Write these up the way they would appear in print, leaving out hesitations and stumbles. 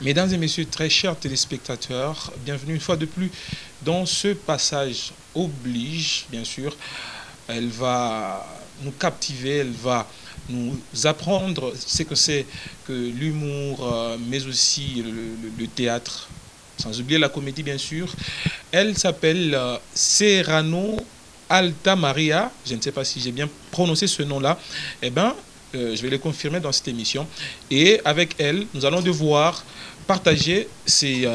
Mesdames et messieurs, très chers téléspectateurs, bienvenue une fois de plus dans ce passage oblige, bien sûr. Elle va nous captiver, elle va nous apprendre ce que c'est que l'humour, mais aussi le théâtre, sans oublier la comédie, bien sûr. Elle s'appelle Serrano Alta Maria, je ne sais pas si j'ai bien prononcé ce nom-là. Eh bien, je vais le confirmer dans cette émission. Et avec elle, nous allons devoir partager ces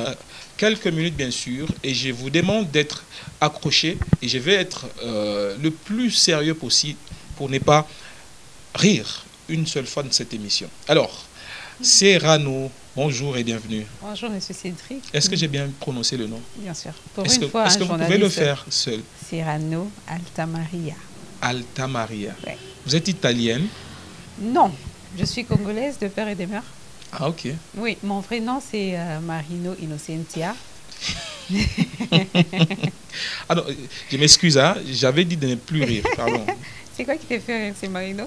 quelques minutes, bien sûr. Et je vous demande d'être accrochés. Et je vais être le plus sérieux possible pour ne pas rire une seule fois de cette émission. Alors, Serrano, bonjour et bienvenue. Bonjour, monsieur Cédric. Est-ce que j'ai bien prononcé le nom? Bien sûr. Pour Est-ce une fois, que vous pouvez le faire seul? Serrano Alta Maria. Alta Maria. Ouais. Vous êtes italienne? Non, je suis congolaise de père et de mère. Ah, ok. Oui, mon vrai nom, c'est Marino Innocentia. Ah non, je m'excuse, hein, j'avais dit de ne plus rire, pardon. C'est quoi qui te fait rire, c'est Marino?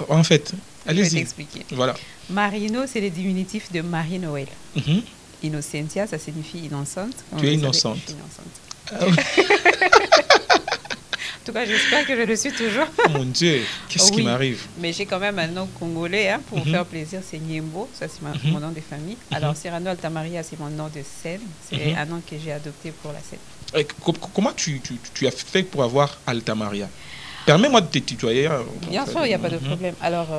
En fait, Je vais allez-y. t'expliquer. Voilà. Marino, c'est le diminutif de Marie-Noël. Mhm. Innocentia, ça signifie innocente. Comme Tu es vous savez, innocente. je suis innocente. Ah, oui. En tout cas, j'espère que je le suis toujours. Oh mon Dieu, qu'est-ce qui Oui. m'arrive? Mais j'ai quand même un nom congolais, hein, pour vous faire plaisir, c'est Niembo, ça c'est mon nom de famille. Alors Serrano Alta Maria, c'est mon nom de scène, c'est un nom que j'ai adopté pour la scène. Et comment tu as fait pour avoir Alta Maria? Permets-moi de te tutoyer. Bien sûr, il n'y a pas de problème. Alors,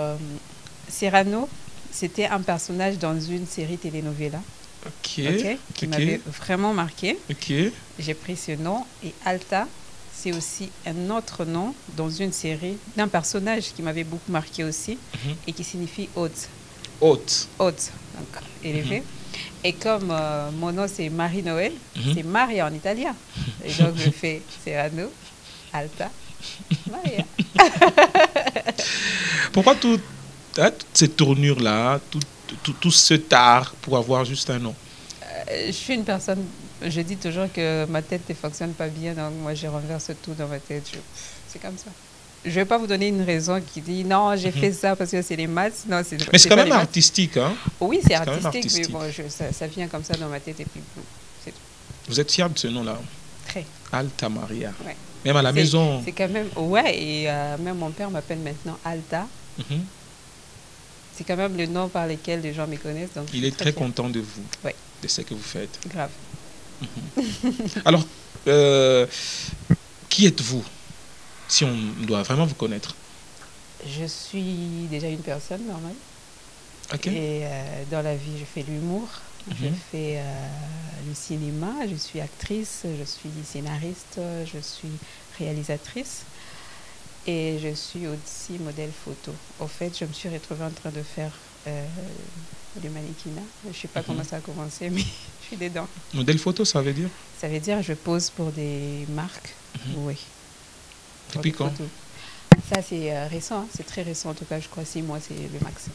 Serrano, c'était un personnage dans une série telenovela, Ok. qui m'avait vraiment marqué. Ok. J'ai pris ce nom, et Alta, c'est aussi un autre nom dans une série d'un personnage qui m'avait beaucoup marqué aussi, et qui signifie haute. Haute. Haute, donc élevé. Et comme mon nom c'est Marie-Noël, c'est Maria en italien. Et donc je fais Serrano, Alta, Maria. Pourquoi toute cette tournure-là, tout cet art pour avoir juste un nom? Je suis une personne, je dis toujours que ma tête ne fonctionne pas bien, donc moi je renverse tout dans ma tête. C'est comme ça. Je ne vais pas vous donner une raison qui dit non, j'ai fait ça parce que c'est les maths. Non, mais c'est quand même maths. artistique, hein? Oui, c'est artistique, mais bon, ça vient comme ça dans ma tête et puis c'est tout. Vous êtes fier de ce nom-là? Très. Alta Maria. Ouais. Même à la maison. C'est quand même, ouais, et même mon père m'appelle maintenant Alta. C'est quand même le nom par lequel les gens me connaissent. Donc il est très content de vous, ouais, de ce que vous faites. Grave. Alors, qui êtes-vous, si on doit vraiment vous connaître? Je suis déjà une personne normale. Ok. Et dans la vie, je fais l'humour, je fais le cinéma, je suis actrice, je suis scénariste, je suis réalisatrice. Et je suis aussi modèle photo. Au fait, je me suis retrouvée en train de faire du mannequinat. Je ne sais pas comment ça a commencé, mais je suis dedans. Modèle photo, ça veut dire? Ça veut dire je pose pour des marques. Oui. Depuis quand? Ça, c'est récent. Hein. C'est très récent. En tout cas, je crois 6 mois, c'est le max.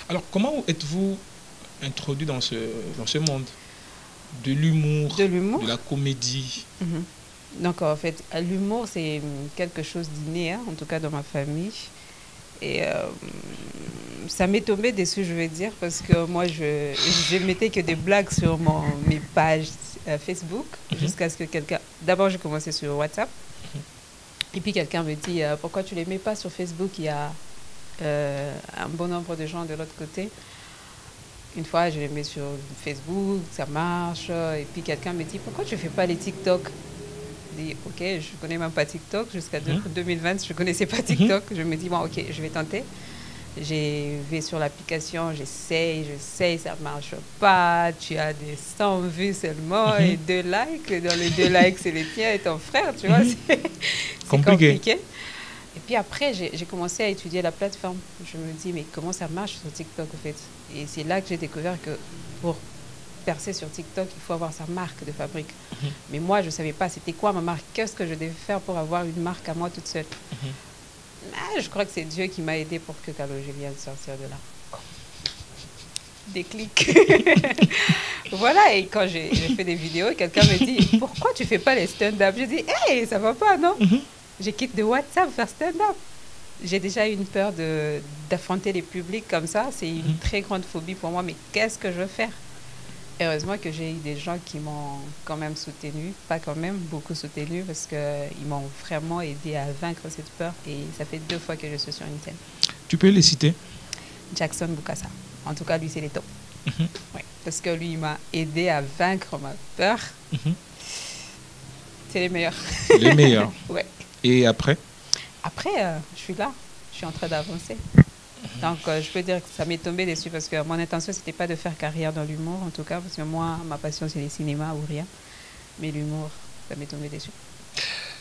Alors, comment êtes-vous introduit dans ce monde de l'humour, de la comédie? Donc, en fait, l'humour, c'est quelque chose d'inné, hein, en tout cas dans ma famille. Et ça m'est tombé dessus, je vais dire, parce que moi, je mettais que des blagues sur mes pages Facebook, jusqu'à ce que quelqu'un... D'abord, j'ai commencé sur WhatsApp. Et puis, quelqu'un me dit, pourquoi tu ne les mets pas sur Facebook? Il y a un bon nombre de gens de l'autre côté. Une fois, je les mets sur Facebook, ça marche. Et puis, quelqu'un me dit, pourquoi tu ne fais pas les TikTok? Ok, je ne connais même pas TikTok. Jusqu'à 2020, je ne connaissais pas TikTok. Je me dis, bon, ok, je vais tenter. Je vais sur l'application, j'essaye, ça ne marche pas. Tu as des 100 vues seulement et 2 likes. Dans les 2 likes, c'est les tiens et ton frère, tu vois. C'est compliqué. Et puis après, j'ai commencé à étudier la plateforme. Je me dis, mais comment ça marche sur TikTok, en fait? Et c'est là que j'ai découvert que pour percer sur TikTok, il faut avoir sa marque de fabrique. Mais moi, je ne savais pas c'était quoi ma marque, qu'est-ce que je devais faire pour avoir une marque à moi toute seule. Je crois que c'est Dieu qui m'a aidé pour que Kalogé vienne sortir de là. Déclic. Voilà, et quand j'ai fait des vidéos, quelqu'un me dit, pourquoi tu ne fais pas les stand-up? Je dis, hey, ça ne va pas, non? Je quitte de WhatsApp faire stand-up. J'ai déjà eu une peur d'affronter les publics comme ça. C'est une très grande phobie pour moi, mais qu'est-ce que je veux faire? heureusement que j'ai eu des gens qui m'ont quand même soutenu, pas quand même, beaucoup soutenu, parce qu'ils m'ont vraiment aidé à vaincre cette peur. Et ça fait 2 fois que je suis sur une scène. Tu peux les citer? Jackson Bukasa. En tout cas, lui, c'est les top. Mhm. Ouais, parce que lui, il m'a aidé à vaincre ma peur. Mhm. C'est les meilleurs. Les meilleurs. Ouais. Et après? Après, je suis là. Je suis en train d'avancer. Donc, je peux dire que ça m'est tombé dessus parce que mon intention, c'était pas de faire carrière dans l'humour, en tout cas, parce que moi, ma passion, c'est les cinémas ou rien. Mais l'humour, ça m'est tombé dessus.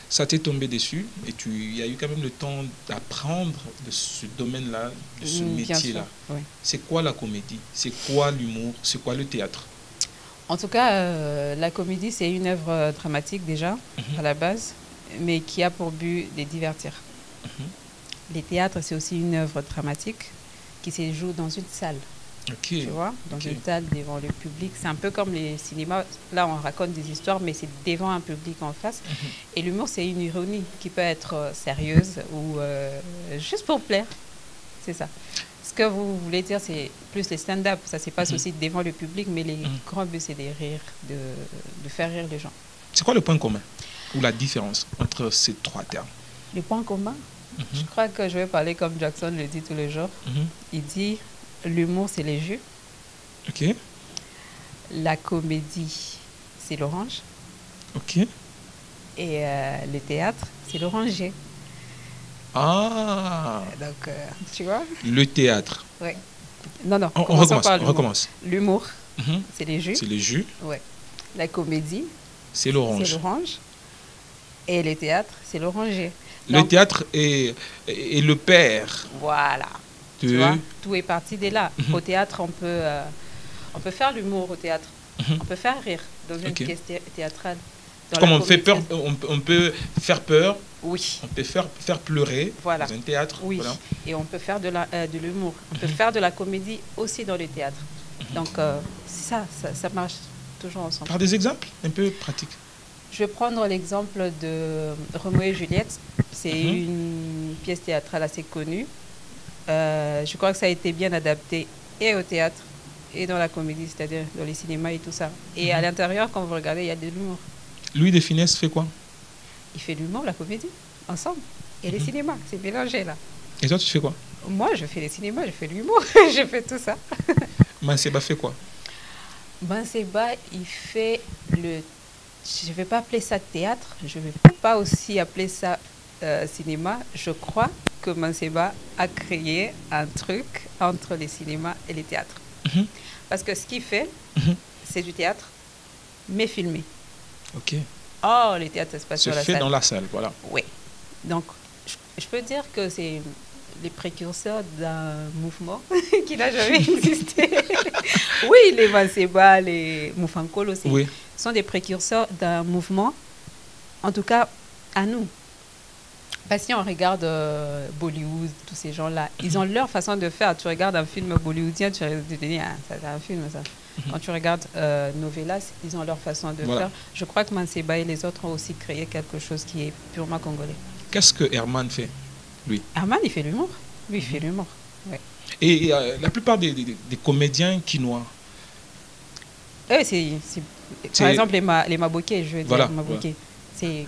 Ça t'est tombé dessus et il y a eu quand même le temps d'apprendre de ce domaine-là, de ce métier-là. Oui. C'est quoi la comédie? C'est quoi l'humour? C'est quoi le théâtre? En tout cas, la comédie, c'est une œuvre dramatique déjà, à la base, mais qui a pour but de divertir. Les théâtres, c'est aussi une œuvre dramatique qui se joue dans une salle. Okay. Tu vois, dans une salle devant le public. C'est un peu comme les cinémas. Là, on raconte des histoires, mais c'est devant un public en face. Et l'humour, c'est une ironie qui peut être sérieuse ou juste pour plaire. C'est ça. Ce que vous voulez dire, c'est plus les stand-up. Ça se passe aussi devant le public, mais les grands buts, c'est de rire, de faire rire les gens. C'est quoi le point commun ou la différence entre ces 3 termes? Le point commun, je crois que je vais parler comme Jackson le dit tous les jours. Il dit, l'humour, c'est les jus. Ok. La comédie, c'est l'orange. Ok. Et le théâtre, c'est l'oranger. Ah. Donc, tu vois? Le théâtre. Oui. Non. On recommence. L'humour, c'est les jus. C'est les jus. Oui. La comédie, c'est l'orange. C'est l'orange. Et le théâtre, c'est l'oranger. Le théâtre est le père. Voilà. Tu vois, tout est parti de là. Au théâtre, on peut faire l'humour au théâtre. On peut faire rire dans une pièce théâtrale. Comme on fait peur, on peut faire peur. Oui. On peut faire pleurer dans un théâtre. Oui. Voilà. Et on peut faire de l'humour. On peut faire de la comédie aussi dans le théâtre. Donc, ça marche toujours ensemble. Par des exemples un peu pratiques. Je vais prendre l'exemple de Roméo et Juliette. C'est une pièce théâtrale assez connue. Je crois que ça a été bien adapté et au théâtre et dans la comédie, c'est-à-dire dans les cinémas et tout ça. Et à l'intérieur, quand vous regardez, il y a de l'humour. Louis de Funès fait quoi? Il fait l'humour, la comédie, ensemble. Et les cinémas, c'est mélangé là. Et toi, tu fais quoi? Moi, je fais les cinémas, je fais l'humour, je fais tout ça. Manseba fait quoi? Manseba, il fait le... Je ne vais pas appeler ça théâtre, je ne vais pas aussi appeler ça cinéma. Je crois que Manseba a créé un truc entre les cinémas et les théâtres. Parce que ce qu'il fait, c'est du théâtre, mais filmé. Ok. Oh, les théâtres, ça se passe sur la salle. C'est fait dans la salle, voilà. Oui. Donc, je peux dire que c'est les précurseurs d'un mouvement qui n'a jamais existé. Oui, les Manseba, les Moufankolo aussi, sont des précurseurs d'un mouvement, en tout cas à nous. Parce que si on regarde Bollywood, tous ces gens-là, ils ont leur façon de faire. Tu regardes un film bollywoodien, tu te dis, ah, c'est un film, ça. Quand tu regardes Novelas, ils ont leur façon de faire. Je crois que Manseba et les autres ont aussi créé quelque chose qui est purement congolais. Qu'est-ce que Herman fait, lui? Herman, il fait l'humour. Lui, il fait l'humour. Ouais. Et la plupart des comédiens quinois? Par exemple, les Maboké, je veux dire. Voilà. C'est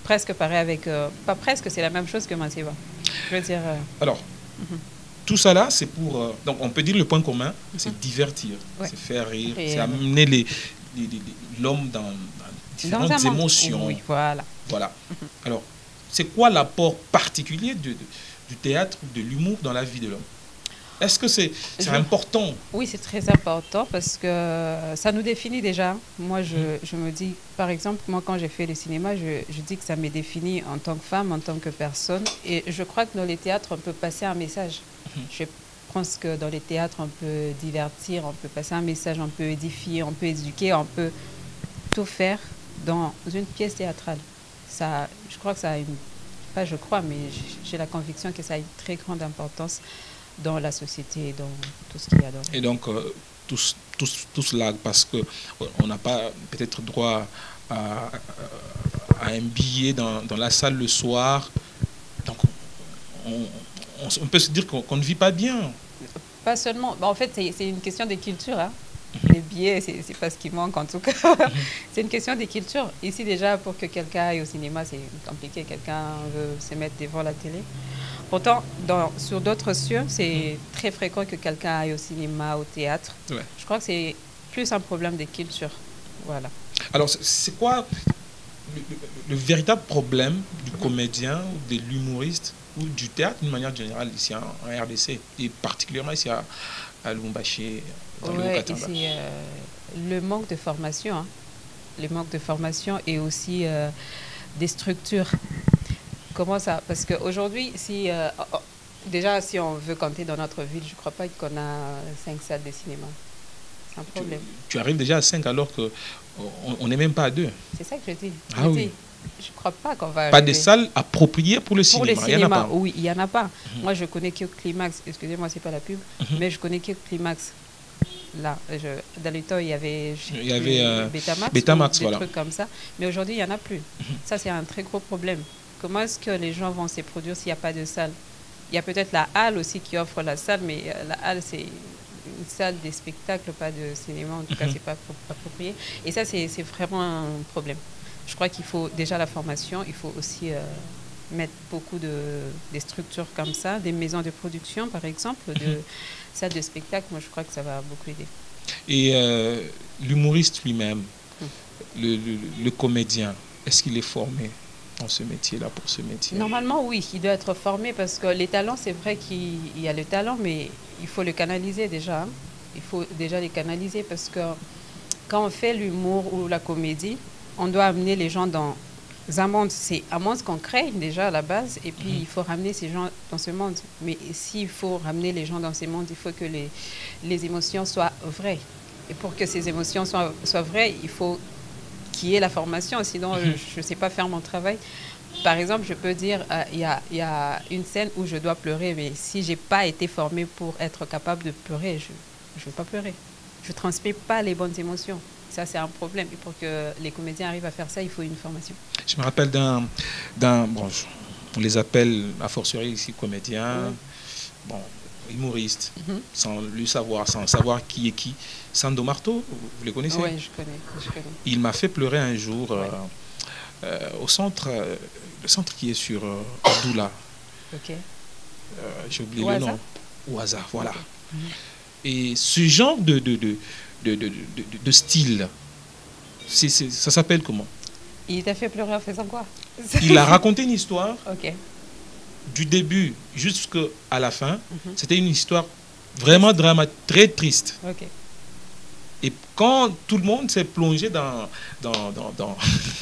presque pareil avec... pas presque, c'est la même chose que Manseba. Je veux dire... Alors, tout ça là, c'est pour... donc, on peut dire le point commun, c'est divertir, c'est faire rire, c'est amener l'homme dans différentes émotions. Oui, voilà. Alors, c'est quoi l'apport particulier du théâtre, de l'humour dans la vie de l'homme? Est-ce que c'est important? Oui, c'est très important parce que ça nous définit déjà. Moi, je me dis, par exemple, moi, quand j'ai fait le cinéma, je dis que ça me définit en tant que femme, en tant que personne. Et je crois que dans les théâtres, on peut passer un message. Je pense que dans les théâtres, on peut divertir, on peut passer un message, on peut édifier, on peut éduquer, on peut tout faire dans une pièce théâtrale. Ça, je crois que ça a une... Pas je crois, mais j'ai la conviction que ça a une très grande importance dans la société et dans tout ce qu'il y a dans. Et donc, tout cela, parce qu'on n'a pas peut-être droit à un billet dans la salle le soir. Donc, on peut se dire qu'on ne vit pas bien. Pas seulement. En fait, c'est une question de culture. Hein. Les billets, c'est pas ce qui manque en tout cas. C'est une question de culture. Ici déjà, pour que quelqu'un aille au cinéma, c'est compliqué. Quelqu'un veut se mettre devant la télé. Pourtant, sur d'autres cieux, c'est très fréquent que quelqu'un aille au cinéma, au théâtre. Ouais. Je crois que c'est plus un problème de culture. Voilà. Alors, c'est quoi le véritable problème du comédien, de l'humoriste ou du théâtre d'une manière générale ici en RDC et particulièrement ici à Lubumbashi, dans le Haut-Katanga? C'est le manque de formation. Hein. Le manque de formation et aussi des structures. Comment ça? Parce qu'aujourd'hui, déjà, si on veut compter dans notre ville, je ne crois pas qu'on a 5 salles de cinéma. C'est un problème. Tu arrives déjà à 5 alors qu'on n'est même pas à 2. C'est ça que je dis. Ah oui. Je ne crois pas qu'on va pas arriver. de salles appropriées pour le cinéma. Pour les cinémas, oui, il n'y en a pas. Moi, je connais que Climax. Excusez-moi, ce n'est pas la pub. Mais je connais que Climax. Là, dans le temps, il y avait Betamax, des voilà. trucs comme ça. Mais aujourd'hui, il n'y en a plus. Ça, c'est un très gros problème. Comment est-ce que les gens vont se produire s'il n'y a pas de salle? Il y a peut-être la halle aussi qui offre la salle, mais la halle, c'est une salle de spectacle, pas de cinéma. En tout cas, c'est pas approprié. Et ça, c'est vraiment un problème. Je crois qu'il faut déjà la formation. Il faut aussi mettre beaucoup des structures comme ça, des maisons de production, par exemple, de salles de spectacle. Moi, je crois que ça va beaucoup aider. Et l'humoriste lui-même, le comédien, est-ce qu'il est formé dans ce métier-là, pour ce métier? Normalement, oui, il doit être formé parce que les talents, c'est vrai qu'il y a le talent, mais il faut le canaliser déjà. Hein. Il faut déjà les canaliser parce que quand on fait l'humour ou la comédie, on doit amener les gens dans un monde. C'est un monde qu'on crée déjà à la base et puis il faut ramener ces gens dans ce monde. Mais s'il faut ramener les gens dans ce monde, il faut que les émotions soient vraies. Et pour que ces émotions soient vraies, il faut qu'il y ait la formation, sinon je ne sais pas faire mon travail. Par exemple, je peux dire, il y a une scène où je dois pleurer, mais si je n'ai pas été formée pour être capable de pleurer, je ne vais pas pleurer. Je ne transmets pas les bonnes émotions. Ça, c'est un problème. Et pour que les comédiens arrivent à faire ça, il faut une formation. Je me rappelle bon, on les appelle a fortiori ici comédiens, bon, humoristes, sans le savoir, sans savoir qui est qui. Sando Marteau, vous les connaissez? Oui, je connais. Il m'a fait pleurer un jour au centre, le centre qui est sur Abdoula. Ok. J'ai oublié le nom. Au hasard, voilà. Okay. Et ce genre de style, ça s'appelle comment? Il t'a fait pleurer en faisant quoi? Il a raconté une histoire. Ok. Du début jusqu'à la fin. C'était une histoire vraiment dramatique, très triste. Ok. Et quand tout le monde s'est plongé dans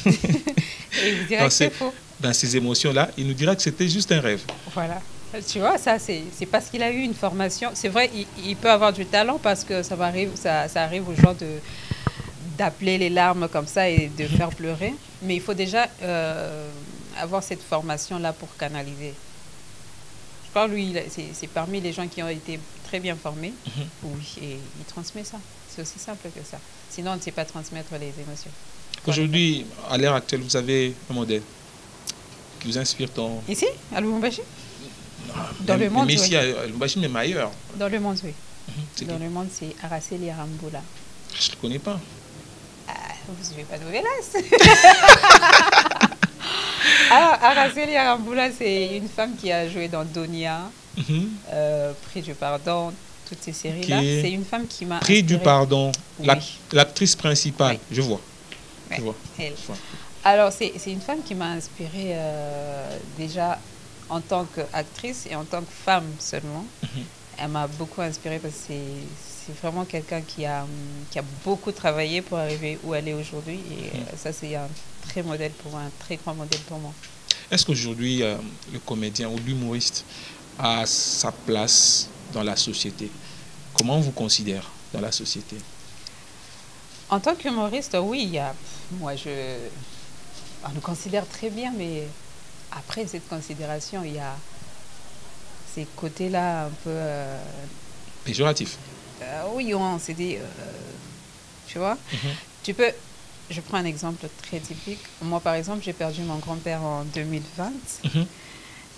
Et il dirait que c'est faux. Dans ces émotions-là, il nous dira que c'était juste un rêve. Voilà. Tu vois, ça, c'est parce qu'il a eu une formation. C'est vrai, il peut avoir du talent parce que ça arrive aux gens d'appeler les larmes comme ça et de faire pleurer. Mais il faut déjà avoir cette formation-là pour canaliser. Je crois que lui, c'est parmi les gens qui ont été très bien formés. Oui, et il transmet ça. C'est aussi simple que ça. Sinon, on ne sait pas transmettre les émotions. Aujourd'hui, à l'heure actuelle, vous avez un modèle qui vous inspire ton... Ici, à Lubumbashi? Dans le monde, mais ici, à Lubumbashi, même ailleurs. Dans le monde, oui. Dans le monde, c'est Araceli Arambula. Je ne le connais pas. Vous ne suivez pas de novelas. Alors, Araceli Arambula, c'est une femme qui a joué dans Donia, Prix du Pardon, toutes ces séries-là. Okay. C'est une femme qui m'a Prix du Pardon, oui. L'actrice principale, oui. Je vois. Ouais. Je vois. Alors, c'est une femme qui m'a inspirée déjà en tant qu'actrice et en tant que femme seulement. Elle m'a beaucoup inspirée parce que c'est vraiment quelqu'un qui a beaucoup travaillé pour arriver où elle est aujourd'hui. Et ça, c'est un très modèle pour moi, un très grand modèle pour moi. Est-ce qu'aujourd'hui, le comédien ou l'humoriste a sa place dans la société? Comment on vous considère dans la société? En tant qu'humoriste, oui, moi, on nous considère très bien, mais après cette considération, il y a ces côtés-là un peu... péjoratifs. Oui, on s'est dit, tu vois, je prends un exemple très typique. Moi, par exemple, j'ai perdu mon grand-père en 2020.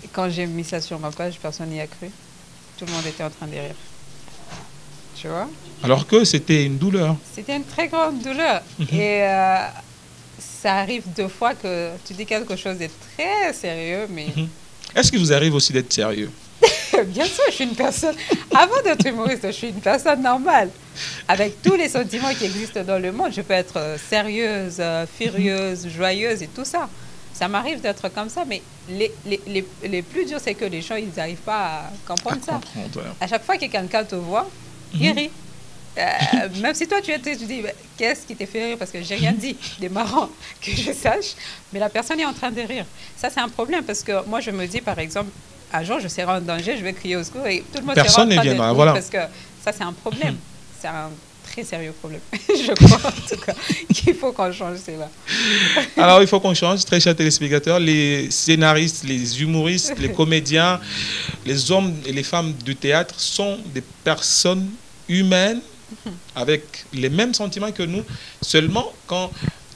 Et quand j'ai mis ça sur ma page, personne n'y a cru. Tout le monde était en train de rire. tu vois. Alors que c'était une douleur. C'était une très grande douleur. Et ça arrive 2 fois que tu dis quelque chose de très sérieux, mais... Est-ce qu'il vous arrive aussi d'être sérieux? Bien sûr, je suis une personne... Avant d'être humoriste, je suis une personne normale. Avec tous les sentiments qui existent dans le monde, je peux être sérieuse, furieuse, joyeuse et tout ça. Ça m'arrive d'être comme ça, mais les plus durs, c'est que les gens, ils n'arrivent pas à comprendre ça. Ouais. À chaque fois que quelqu'un te voit, il rit. Même si toi, tu dis, qu'est-ce qui t'est fait rire? Parce que j'ai rien dit de marrant que je sache, mais la personne est en train de rire. Ça, c'est un problème, parce que moi, je me dis, par exemple, un jour, je serai en danger, je vais crier au secours, et tout le monde sera en train de rire, voilà. parce que ça, c'est un problème. C'est un très sérieux problème. Je crois, en tout cas, qu'il faut qu'on change cela. Alors, il faut qu'on change, très chers téléspectateurs. Les scénaristes, les humoristes, les comédiens, les hommes et les femmes du théâtre sont des personnes humaines avec les mêmes sentiments que nous. Seulement, quand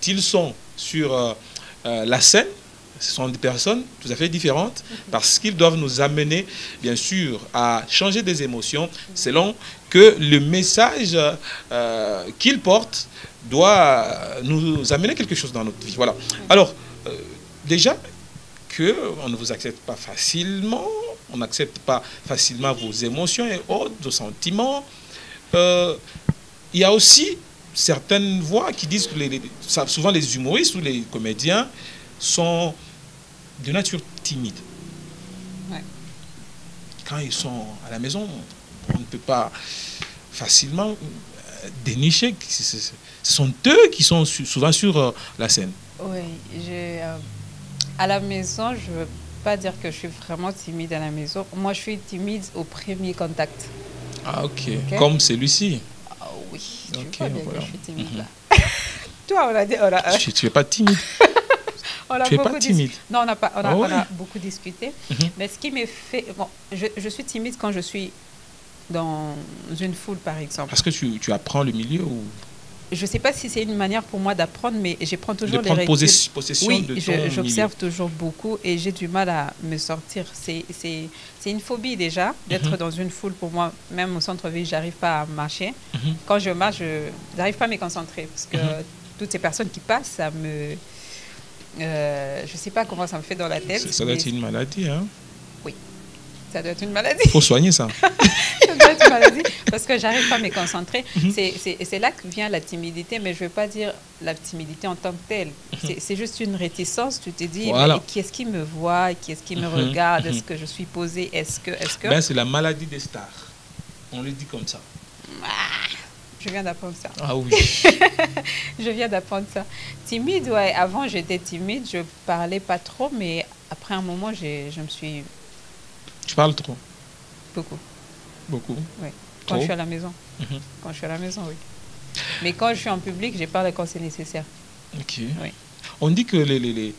ils sont sur la scène, ce sont des personnes tout à fait différentes parce qu'ils doivent nous amener, bien sûr, à changer des émotions selon que le message qu'ils portent doit nous amener quelque chose dans notre vie. Voilà. Alors, déjà, qu'on ne vous accepte pas facilement, on n'accepte pas facilement vos émotions et autres, vos sentiments. Il y a aussi certaines voix qui disent que souvent les humoristes ou les comédiens sont de nature timide. Ouais. Quand ils sont à la maison, on ne peut pas facilement dénicher. Ce sont eux qui sont souvent sur la scène. Oui, à la maison, je ne veux pas dire que je suis vraiment timide à la maison. Moi, je suis timide au premier contact. Ah, ok. Comme celui-ci. Ah oui, tu okay, vois bien voilà. que je suis timide là. Toi, on a dit... Tu n'es pas timide. Tu n'es pas timide. Non, on a beaucoup discuté. Mais ce qui me fait... Bon, je suis timide quand je suis dans une foule, par exemple. Parce que tu apprends le milieu ou... Je ne sais pas si c'est une manière pour moi d'apprendre, mais je prends toujours les reculs. Possession de ton milieu. J'observe toujours beaucoup et j'ai du mal à me sortir. C'est une phobie déjà d'être dans une foule. Pour moi, même au centre-ville, je n'arrive pas à marcher. Quand je marche, je n'arrive pas à me concentrer parce que toutes ces personnes qui passent, ça me... je ne sais pas comment ça me fait dans la tête. Ça doit être une maladie, hein? Oui, ça doit être une maladie. Il faut soigner ça. Ça doit être une maladie parce que j'arrive pas à me concentrer. C'est là que vient la timidité, mais je ne veux pas dire la timidité en tant que telle. C'est juste une réticence. Tu te dis, voilà. Qui est-ce qui me voit? Qui est-ce qui me regarde? Est-ce que je suis posée? Est-ce que... Ben, c'est la maladie des stars. On le dit comme ça. Je viens d'apprendre ça. Ah oui. Je viens d'apprendre ça. Timide, ouais. Avant, j'étais timide. Je parlais pas trop, mais après un moment, je me suis... Tu parles trop? Beaucoup. Beaucoup? Oui. Quand je suis à la maison. Quand je suis à la maison, oui. Mais quand je suis en public, je parle quand c'est nécessaire. Ok. Oui. On dit que les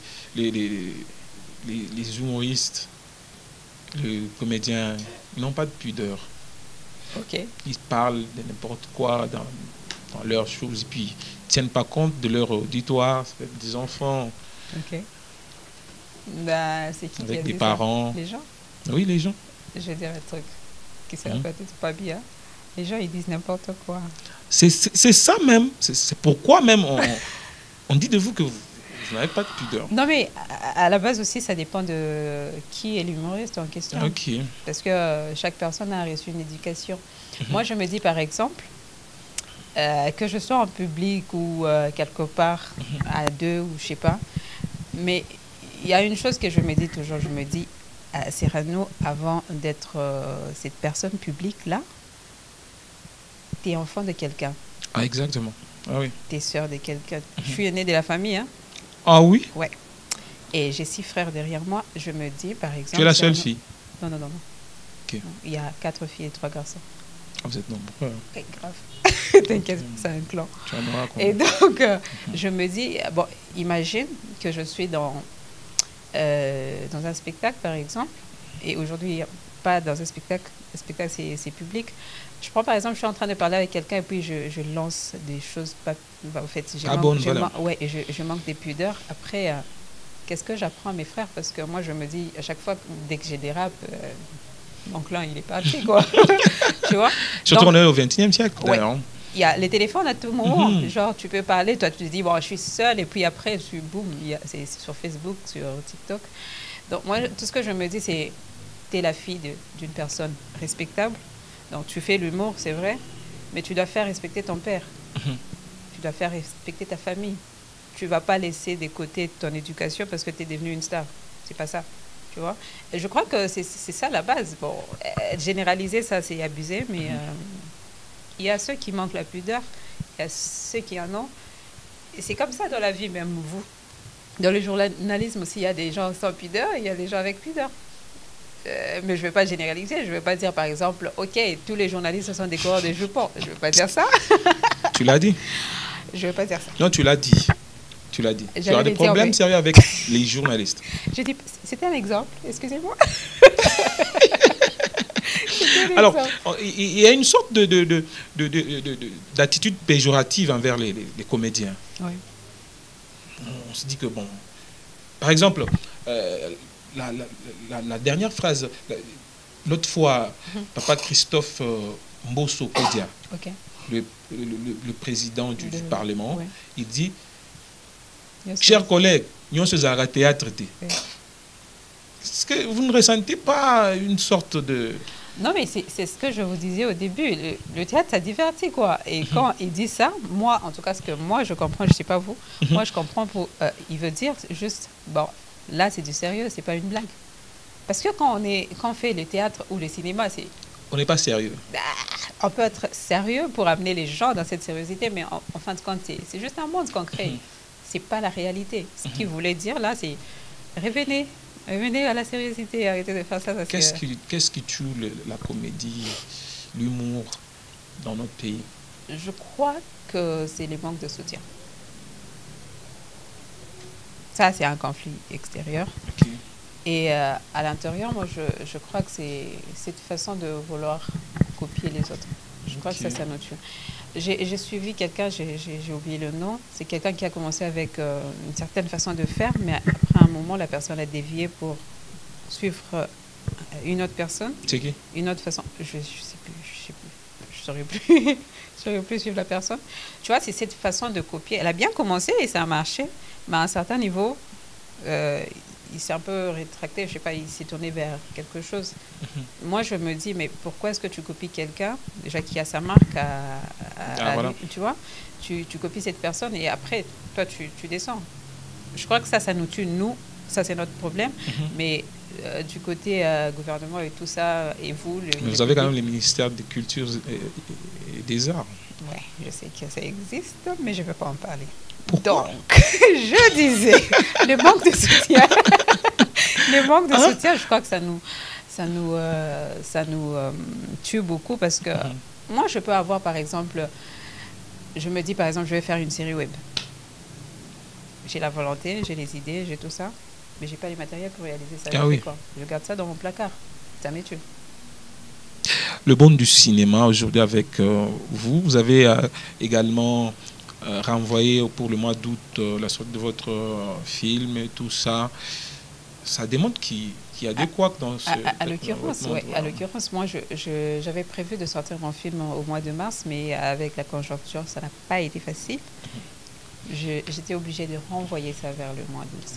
humoristes, les comédiens, n'ont pas de pudeur. Ok. Ils parlent de n'importe quoi dans leurs choses et puis ils ne tiennent pas compte de leur auditoire, des enfants. Ok. Bah, c'est qui avec a des dit parents. Ça? Les gens? Oui, les gens. Je vais dire un truc qui se répète pas bien. Les gens, ils disent n'importe quoi. C'est ça même. C'est pourquoi même on dit de vous que vous n'avez pas de pudeur. Non, mais à la base aussi, ça dépend de qui est l'humoriste en question. Ok. Parce que chaque personne a reçu une éducation. Moi, je me dis, par exemple, que je sois en public ou quelque part à deux ou je sais pas, mais il y a une chose que je me dis toujours. Je me dis, Cyrano, avant d'être cette personne publique-là, tu es enfant de quelqu'un. Ah, exactement. Ah oui. Tu es sœur de quelqu'un. Je suis aînée de la famille. Hein. Ah oui? Ouais. Et j'ai 6 frères derrière moi. Je me dis, par exemple... Tu es la seule fille? Non, non, non. Okay. Il y a 4 filles et 3 garçons. Ah, vous êtes nombreux. Okay, grave. T'inquiète, c'est un clan. Et donc, je me dis, bon, imagine que je suis dans un spectacle, par exemple, et aujourd'hui, pas dans un spectacle, le spectacle, c'est public. Je prends, par exemple, je suis en train de parler avec quelqu'un et puis je lance des choses pas... en fait, je manque des pudeurs. Après, qu'est-ce que j'apprends à mes frères? Parce que moi, je me dis, à chaque fois, dès que j'ai des raps, mon clan, il est parti, quoi. Tu vois? Surtout Donc, qu'on est au XXIe siècle, ouais, d'ailleurs. il y a les téléphones à tout moment. Genre, tu peux parler, toi, tu te dis, bon, je suis seule, et puis après, boum, c'est sur Facebook, sur TikTok. Donc, moi, tout ce que je me dis, c'est, tu es la fille d'une personne respectable. Donc, tu fais l'humour, c'est vrai, mais tu dois faire respecter ton père. Tu dois faire respecter ta famille. Tu ne vas pas laisser de côté ton éducation parce que tu es devenue une star. C'est pas ça. Tu vois? Et je crois que c'est ça la base. Bon, généraliser, ça, c'est abusé, mais il y a ceux qui manquent la pudeur, il y a ceux qui en ont. Et c'est comme ça dans la vie, même vous. Dans le journalisme aussi, il y a des gens sans pudeur et il y a des gens avec pudeur. Mais je ne vais pas généraliser. Je ne vais pas dire, par exemple, OK, tous les journalistes sont des coureurs de jupons. Je ne vais pas dire ça. Tu l'as dit? Je ne vais pas dire ça. Non, tu l'as dit. Tu l'as dit. Tu as des problèmes sérieux avec les journalistes. J'ai dit, c'était un exemple, excusez-moi. Alors, il y a une sorte d'attitude péjorative envers les comédiens. Oui. On se dit que, bon, par exemple, la dernière phrase, l'autre fois, papa Christophe Mbosso Kodia, okay, le président du Parlement, ouais, il dit, chers collègues, nous sommes à théâtre. Est-ce que vous ne ressentez pas une sorte de... Non, mais c'est ce que je vous disais au début. Le théâtre, ça divertit, quoi. Et quand il dit ça, moi, en tout cas, ce que moi, je comprends, je ne sais pas vous, moi, je comprends, il veut dire juste, bon, là, c'est du sérieux, c'est pas une blague. Parce que quand on fait le théâtre ou le cinéma, c'est... On n'est pas sérieux. On peut être sérieux pour amener les gens dans cette sérieuseté, mais en fin de compte, c'est juste un monde qu'on crée. C'est pas la réalité. Ce qu'il voulait dire, là, c'est revenez à la sérieuseté, arrêtez de faire ça. Qu'est-ce qui tue la comédie, l'humour dans notre pays? Je crois que c'est le manque de soutien. Ça, c'est un conflit extérieur. Okay. Et à l'intérieur, moi, je crois que c'est cette façon de vouloir copier les autres. Je crois que ça nous tue. J'ai suivi quelqu'un, j'ai oublié le nom, c'est quelqu'un qui a commencé avec une certaine façon de faire, mais après un moment, la personne a dévié pour suivre une autre personne. C'est qui? Une autre façon. Je ne sais plus, je saurais plus. Je saurais plus suivre la personne. Tu vois, c'est cette façon de copier. Elle a bien commencé et ça a marché, mais à un certain niveau, il s'est un peu rétracté, je sais pas, il s'est tourné vers quelque chose. Moi, je me dis, mais pourquoi est-ce que tu copies quelqu'un, déjà qui a sa marque voilà. lui, tu vois, tu copies cette personne et après, toi, tu descends. Je crois que ça nous tue, nous, ça c'est notre problème, mais du côté gouvernement et tout ça, et vous... vous avez quand même le ministère des Cultures et des Arts. Oui, je sais que ça existe, mais je ne veux pas en parler. Pourquoi? Donc, je disais, le manque de soutien. Le manque de soutien, je crois que ça nous tue beaucoup parce que moi, je peux avoir, par exemple, je me dis, par exemple, je vais faire une série web. J'ai la volonté, j'ai les idées, j'ai tout ça, mais je n'ai pas les matériels pour réaliser ça. Quoi. Je garde ça dans mon placard. Ça me tue. Le monde du cinéma aujourd'hui avec vous avez également renvoyé pour le mois d'août la sortie de votre film et tout ça. Ça démontre qu'il y a des couacs dans ce... À l'occurrence, oui. À l'occurrence, moi, j'avais prévu de sortir mon film au mois de mars, mais avec la conjoncture, ça n'a pas été facile. J'étais obligée de renvoyer ça vers le mois d'août.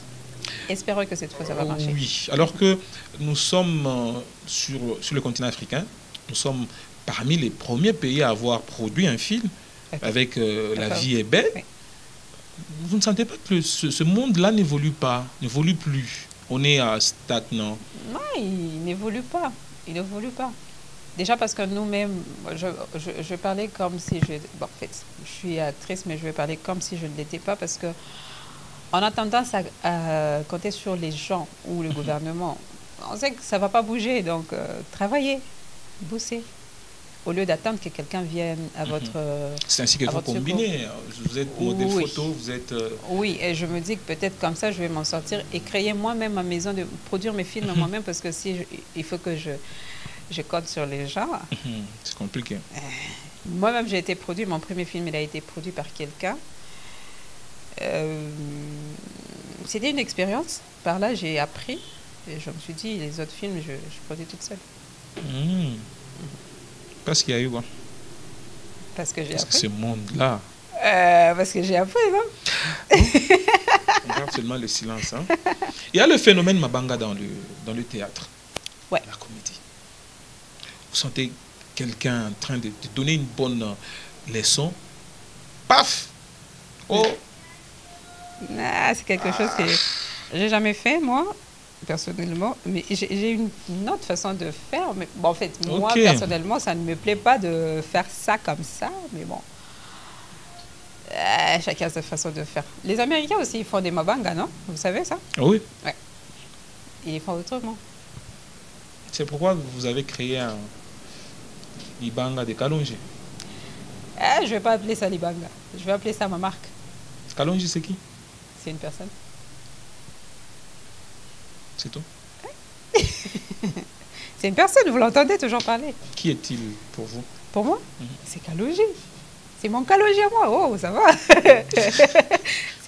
Espérons que cette fois, ça va marcher. Oui, alors que nous sommes sur le continent africain, nous sommes parmi les premiers pays à avoir produit un film avec La vie est belle. Oui. Vous ne sentez pas que ce monde-là n'évolue plus? On est stagnant. Non, il n'évolue pas. Il n'évolue pas. Déjà parce que nous-mêmes, je parlais comme si je... Bon, en fait, je suis actrice, mais je vais parler comme si je ne l'étais pas parce que on a tendance à compter sur les gens ou le gouvernement. On sait que ça ne va pas bouger, donc travaillez, bossez. Au lieu d'attendre que quelqu'un vienne à votre... C'est ainsi que vous combinez. Vous êtes modèle photo, vous êtes... Oui, et je me dis que peut-être comme ça, je vais m'en sortir et créer moi-même ma maison, de produire mes films moi-même, parce que il faut que je code sur les gens. C'est compliqué. Moi-même, j'ai été produit. Mon premier film, il a été produit par quelqu'un. C'était une expérience. Par là, j'ai appris. Et je me suis dit, les autres films, je produis toute seule. Hmm. Parce qu'il y a eu quoi? Parce que j'ai Parce que appris. ce monde-là, Parce que j'ai appris, non? on garde seulement le silence. Hein. Il y a le phénomène Mabanga dans le théâtre, Ouais. la comédie. Vous sentez quelqu'un en train de donner une bonne leçon. Paf! Oh! Ah, c'est quelque chose que j'ai jamais fait, moi, personnellement. Mais j'ai une autre façon de faire. Mais, bon, en fait, moi, Ok. personnellement, ça ne me plaît pas de faire ça comme ça. Mais bon, chacun a sa façon de faire. Les Américains aussi, ils font des mabanga, non? Vous savez ça? Oui. Ils font autrement. C'est pourquoi vous avez créé un Ibanga de Kalonji. Ah, je ne vais pas appeler ça Libanga. Je vais appeler ça ma marque. Kalonji, c'est qui? C'est une personne. C'est tout. C'est une personne, vous l'entendez toujours parler. Qui est-il pour vous? Pour moi, Mhm. c'est Kaloji. C'est mon Kaloji à moi. Oh, ça va. C'est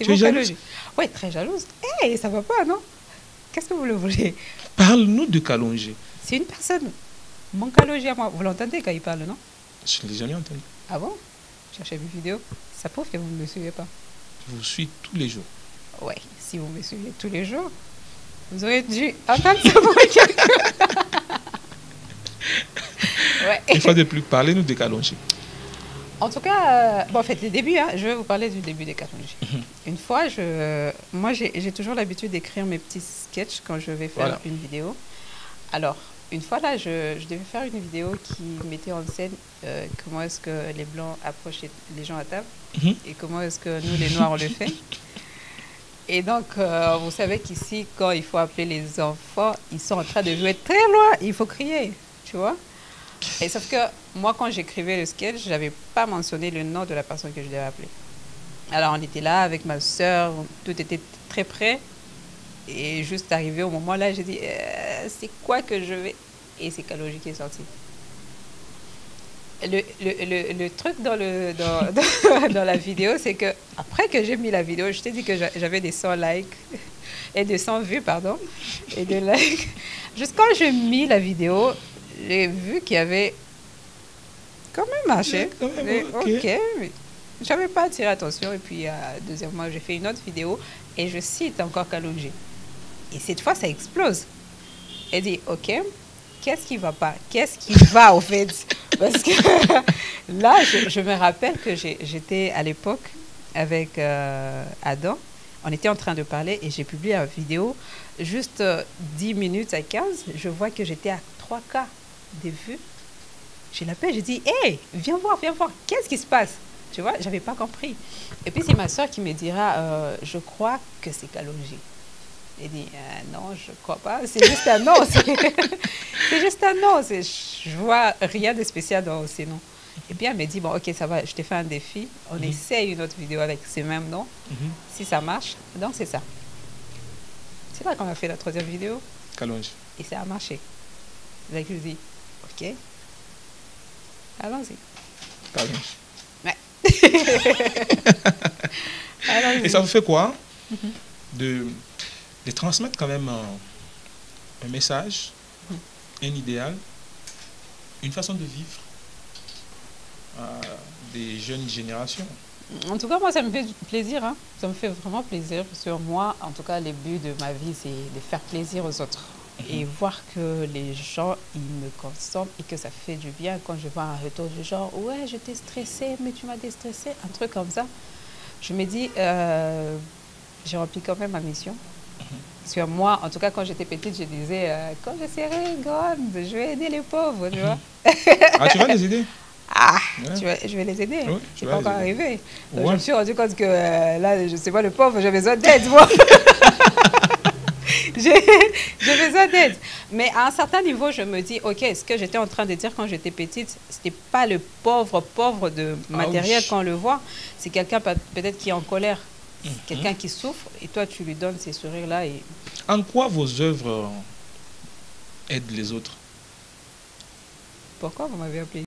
Tu es jalouse? Kaloji. Oui, très jalouse. Hé, ça va pas, non? Qu'est-ce que vous le voulez? Parle-nous de Kalonji. C'est une personne. Mon Kaloji à moi. Vous l'entendez quand il parle, non? Je ne l'ai jamais entendu. Ah bon? Cherchez mes vidéos. Ça prouve que vous ne me suivez pas. Je vous suis tous les jours. Ouais, si vous me suivez tous les jours, vous aurez dû entendre ce bruit quelque part. Ouais. Une fois de plus, parlez-nous de Kalonji. En tout cas, bon, en fait, les débuts, hein, je vais vous parler du début des Kalonji. Une fois, moi, j'ai toujours l'habitude d'écrire mes petits sketchs quand je vais faire Voilà. une vidéo. Alors, une fois là, je devais faire une vidéo qui mettait en scène comment est-ce que les Blancs approchent les gens à table Mhm. et comment est-ce que nous, les Noirs, on le fait. Et donc, vous savez qu'ici, quand il faut appeler les enfants, ils sont en train de jouer très loin. Il faut crier, tu vois. Et sauf que moi, quand j'écrivais le sketch, je n'avais pas mentionné le nom de la personne que je devais appeler. Alors, on était là avec ma soeur, tout était très près. Et juste arrivé au moment là, j'ai dit, c'est quoi que je vais... Et c'est Kaloji qui est sorti. Le truc dans la vidéo, c'est que après que j'ai mis la vidéo, je t'ai dit que j'avais des 100 likes, et des 100 vues, pardon, et des likes. Juste quand j'ai mis la vidéo, j'ai vu qu'il y avait quand même marché. Quand même, Mais, ok. ok, mais j'avais pas attiré attention. Et puis, deuxièmement, j'ai fait une autre vidéo et je cite encore Kaloji. Et cette fois, ça explose. Elle dit, ok, qu'est-ce qui va pas? Qu'est-ce qui va, au fait? Parce que là, je me rappelle que j'étais à l'époque avec Adam. On était en train de parler et j'ai publié une vidéo. Juste 10 minutes à 15, je vois que j'étais à 3K de vues. Je l'appelle, je dis, hé, viens voir, qu'est-ce qui se passe? Tu vois, j'avais pas compris. Et puis c'est ma soeur qui me dira, je crois que c'est Kaloji. Elle dit, non, je crois pas, c'est juste un nom. C'est juste un nom. Je vois rien de spécial dans ces noms. Et puis elle me dit, bon, ok, ça va, je t'ai fait un défi. On essaye une autre vidéo avec ce même nom. Si ça marche, donc c'est ça. C'est là qu'on a fait la troisième vidéo. Kalonji. Et ça a marché. Donc je dis, ok, allons-y. Kalonji. Ouais. Allons-y. Et ça vous fait quoi de transmettre quand même un message, un idéal, une façon de vivre à des jeunes générations? En tout cas, moi, ça me fait plaisir. Hein. Ça me fait vraiment plaisir. Parce que moi, en tout cas, le but de ma vie, c'est de faire plaisir aux autres. Et voir que les gens, ils me consomment et que ça fait du bien quand je vois un retour du genre, ouais, je t'ai stressé, mais tu m'as déstressé, un truc comme ça. Je me dis, j'ai rempli quand même ma mission. Parce que moi, en tout cas, quand j'étais petite, je disais, quand je serai grande, je vais aider les pauvres, tu vois. Ah, tu vas les aider? Ah, Ouais. Je vais les aider. Oui, C'est pas encore arrivé. Donc, Ouais. je me suis rendu compte que là, je sais pas, le pauvre, j'ai besoin d'aide, moi. J'ai besoin d'aide. Mais à un certain niveau, je me dis, ok, ce que j'étais en train de dire quand j'étais petite, c'était pas le pauvre de matériel Ouch. qu'on le voit. C'est quelqu'un peut-être qui est en colère. Quelqu'un qui souffre et toi, tu lui donnes ces sourires-là. Et... En quoi vos œuvres aident les autres? Pourquoi vous m'avez appelé?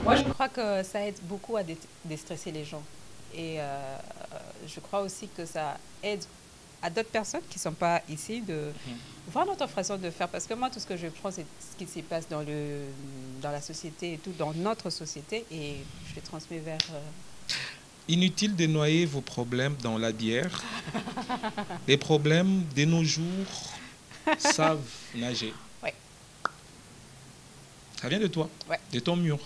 Moi, je crois que ça aide beaucoup à déstresser les gens. Et je crois aussi que ça aide à d'autres personnes qui ne sont pas ici de voir notre façon de faire. Parce que moi, tout ce que je prends, c'est ce qui se passe dans la société et tout, dans notre société, et je les transmets vers... Inutile de noyer vos problèmes dans la bière. Les problèmes de nos jours savent nager. Ouais. Ça vient de toi, Ouais. de ton mur.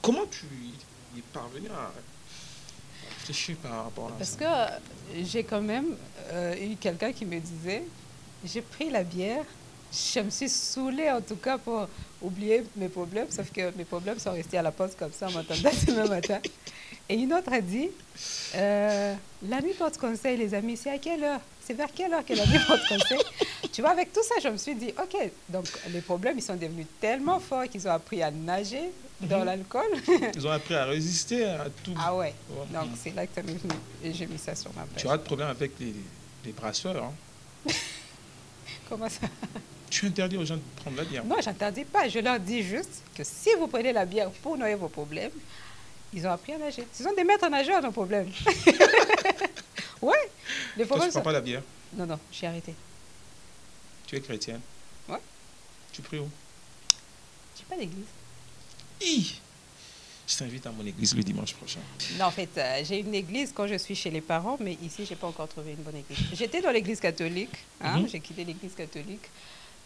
Comment tu es parvenu à réfléchir par rapport à Parce ça? que j'ai quand même eu quelqu'un qui me disait, j'ai pris la bière, je me suis saoulée en tout cas pour oublier mes problèmes, sauf que mes problèmes sont restés à la pause comme ça en m'attendant demain matin. Et une autre a dit, la nuit porte conseil les amis, c'est à quelle heure? C'est vers quelle heure que la nuit porte conseil? Tu vois, avec tout ça, je me suis dit, ok, donc les problèmes, ils sont devenus tellement forts qu'ils ont appris à nager dans l'alcool. Ils ont appris à résister à tout. Ah ouais, donc c'est là que ça m'est venu et j'ai mis ça sur ma page. Tu auras de problème avec les brasseurs. Hein. Comment ça? Tu interdis aux gens de prendre la bière. Non, j'interdis pas. Je leur dis juste que si vous prenez la bière pour noyer vos problèmes, ils ont appris à nager. Ce sont des maîtres nageurs, nos problèmes. Ouais. Les Toi, problèmes tu ne prends pas la bière. Non, non, j'ai arrêté. Tu es chrétienne. Ouais. Tu pries où? Je n'ai pas d'église. Je t'invite à mon église le dimanche prochain. Non, en fait, j'ai une église quand je suis chez les parents, mais ici, je n'ai pas encore trouvé une bonne église. J'étais dans l'église catholique. Hein, J'ai quitté l'église catholique.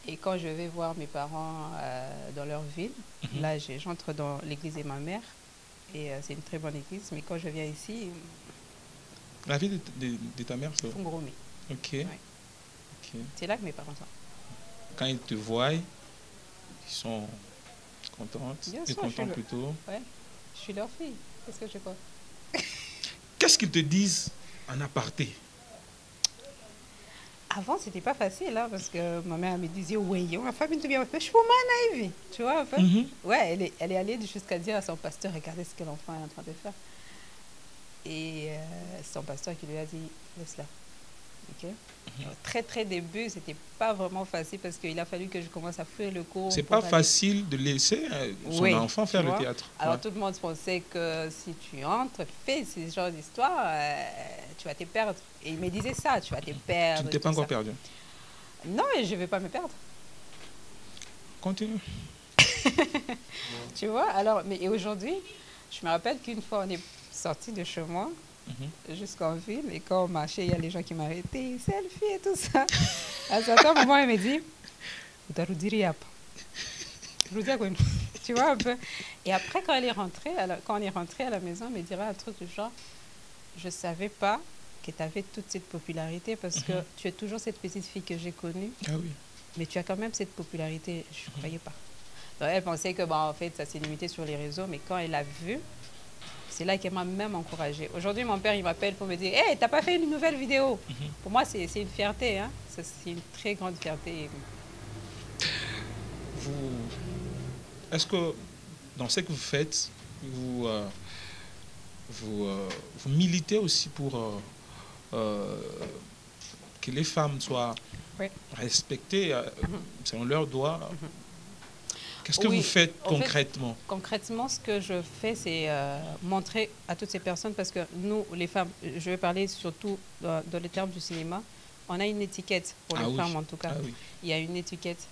Et quand je vais voir mes parents dans leur ville, là, j'entre dans l'église de ma mère. Et c'est une très bonne église. Mais quand je viens ici... La ville de ta mère, c'est où? Fungurumi. Ok. Ouais. Ok. C'est là que mes parents sont. Quand ils te voient, ils sont contents. Bien Ils sûr, sont contents plutôt. Ouais. Je suis leur fille. Qu'est-ce que je crois? Qu'est-ce qu'ils te disent en aparté? Avant, c'était pas facile, hein, parce que ma mère me disait, oui, ma famille te vient, je suis pas naïve. Tu vois, en fait. Ouais, elle est allée jusqu'à dire à son pasteur, regardez ce que l'enfant est en train de faire. Et son pasteur qui lui a dit, laisse-la. Okay. Très, très début, c'était pas vraiment facile parce qu'il a fallu que je commence à fuir le cours. C'est pas facile de laisser son enfant faire le théâtre. Alors, tout le monde pensait que si tu entres, fais ce genre d'histoire, tu vas te perdre. Et il me disait ça, tu vas te perdre. Tu ne t'es pas encore perdu? Non, et je ne vais pas me perdre. Continue. Tu vois, alors, mais aujourd'hui, je me rappelle qu'une fois, on est sorti de chez moi jusqu'en ville, et quand on marchait, il y a les gens qui m'arrêtaient, selfie et tout ça. À un certain moment, elle me dit, tu vois un peu. Et après, quand on est rentré à la maison, elle me dira un truc du genre, je ne savais pas que tu avais toute cette popularité parce que tu es toujours cette petite fille que j'ai connue. Ah oui. Mais tu as quand même cette popularité. Je ne croyais pas. Donc, elle pensait que, en fait, ça s'est limité sur les réseaux. Mais quand elle a vu, c'est là qu'elle m'a même encouragée. Aujourd'hui, mon père, il m'appelle pour me dire, hey, t'as pas fait une nouvelle vidéo? Pour moi, c'est une fierté. Hein? C'est une très grande fierté. Est-ce que dans ce que vous faites, vous militez aussi pour que les femmes soient respectées selon leurs droits? Qu'est-ce que vous faites concrètement? Concrètement, ce que je fais, c'est montrer à toutes ces personnes, parce que nous, les femmes, je vais parler surtout dans les termes du cinéma, on a une étiquette pour les femmes en tout cas. Ah oui. Il y a une étiquette.